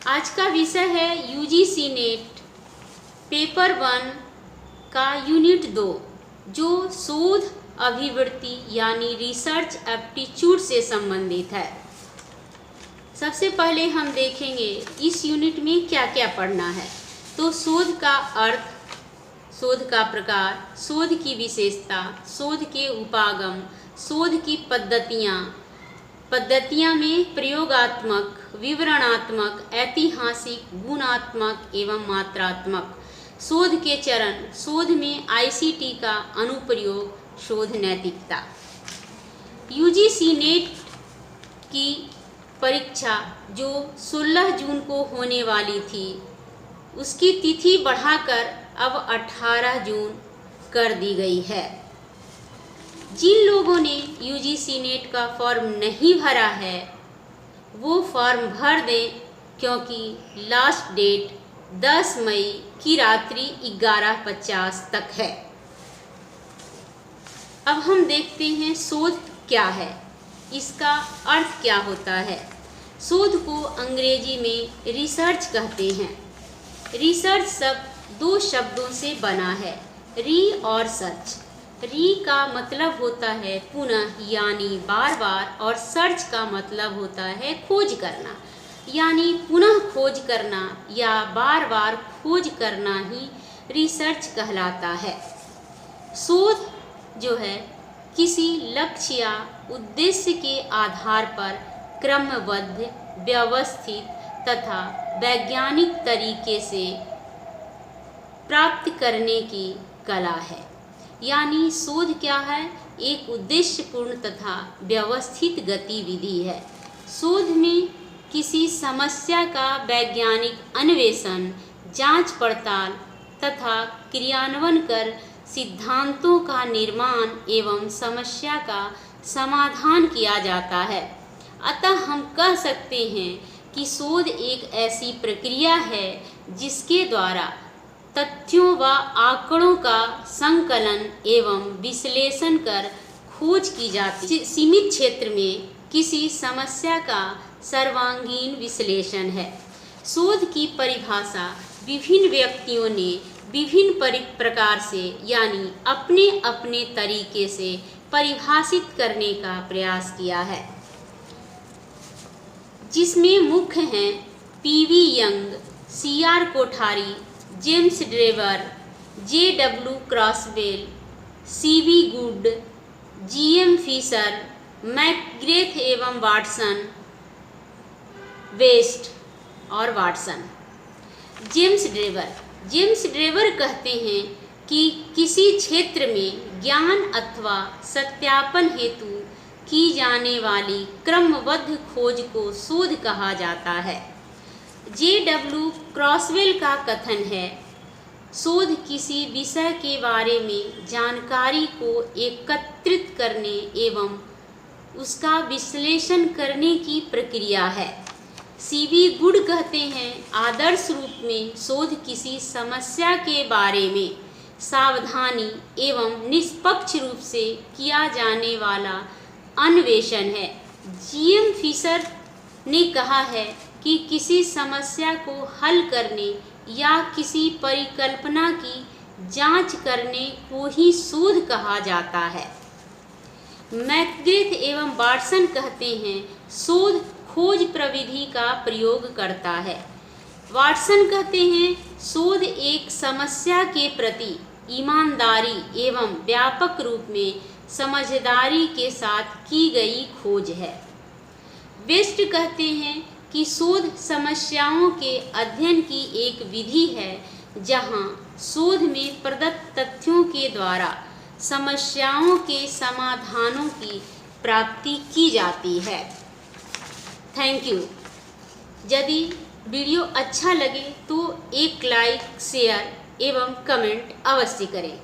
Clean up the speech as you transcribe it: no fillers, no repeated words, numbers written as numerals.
आज का विषय है यूजीसी नेट पेपर 1 का यूनिट 2 जो शोध अभिवृत्ति यानी रिसर्च एप्टीट्यूड से संबंधित है। सबसे पहले हम देखेंगे इस यूनिट में क्या क्या पढ़ना है। तो शोध का अर्थ, शोध का प्रकार, शोध की विशेषता, शोध के उपागम, शोध की पद्धतियाँ में प्रयोगात्मक, विवरणात्मक, ऐतिहासिक, गुणात्मक एवं मात्रात्मक, शोध के चरण, शोध में आईसीटी का अनुप्रयोग, शोध नैतिकता। यूजीसी नेट की परीक्षा जो 16 जून को होने वाली थी उसकी तिथि बढ़ाकर अब 18 जून कर दी गई है। जिन लोगों ने यूजीसी नेट का फॉर्म नहीं भरा है वो फॉर्म भर दें, क्योंकि लास्ट डेट 10 मई की रात्रि 11:50 तक है। अब हम देखते हैं शोध क्या है, इसका अर्थ क्या होता है। शोध को अंग्रेजी में रिसर्च कहते हैं। रिसर्च शब्द 2 शब्दों से बना है, री और सर्च। री का मतलब होता है पुनः यानी बार बार, और सर्च का मतलब होता है खोज करना यानी पुनः खोज करना या बार बार खोज करना ही रिसर्च कहलाता है। शोध जो है किसी लक्ष्य या उद्देश्य के आधार पर क्रमबद्ध, व्यवस्थित तथा वैज्ञानिक तरीके से प्राप्त करने की कला है। यानी शोध क्या है? एक उद्देश्यपूर्ण तथा व्यवस्थित गतिविधि है। शोध में किसी समस्या का वैज्ञानिक अन्वेषण, जांच पड़ताल तथा क्रियान्वयन कर सिद्धांतों का निर्माण एवं समस्या का समाधान किया जाता है। अतः हम कह सकते हैं कि शोध एक ऐसी प्रक्रिया है जिसके द्वारा तथ्यों व आंकड़ों का संकलन एवं विश्लेषण कर खोज की जाती है। सीमित क्षेत्र में किसी समस्या का सर्वांगीण विश्लेषण है। शोध की परिभाषा विभिन्न व्यक्तियों ने विभिन्न प्रकार से यानी अपने अपने तरीके से परिभाषित करने का प्रयास किया है, जिसमें मुख्य हैं PV Young, CR Kothari, James Drever, JW Croswell, CV Good, GM Fisher, McGrath एवं वाटसन, वेस्ट और वाटसन। जेम्स ड्रेवर कहते हैं कि किसी क्षेत्र में ज्ञान अथवा सत्यापन हेतु की जाने वाली क्रमबद्ध खोज को शोध कहा जाता है। जेडब्ल्यू क्रॉसवेल का कथन है, शोध किसी विषय के बारे में जानकारी को एकत्रित करने एवं उसका विश्लेषण करने की प्रक्रिया है। सीवी गुड कहते हैं, आदर्श रूप में शोध किसी समस्या के बारे में सावधानी एवं निष्पक्ष रूप से किया जाने वाला अन्वेषण है। जीएम फिशर ने कहा है कि किसी समस्या को हल करने या किसी परिकल्पना की जांच करने को ही शोध कहा जाता है। मैकग्रेथ एवं वाटसन कहते हैं, शोध खोज प्रविधि का प्रयोग करता है। वाटसन कहते हैं, शोध एक समस्या के प्रति ईमानदारी एवं व्यापक रूप में समझदारी के साथ की गई खोज है। वेस्ट कहते हैं कि शोध समस्याओं के अध्ययन की एक विधि है जहां शोध में प्रदत्त तथ्यों के द्वारा समस्याओं के समाधानों की प्राप्ति की जाती है। Thank you. यदि वीडियो अच्छा लगे तो एक लाइक, शेयर एवं कमेंट अवश्य करें।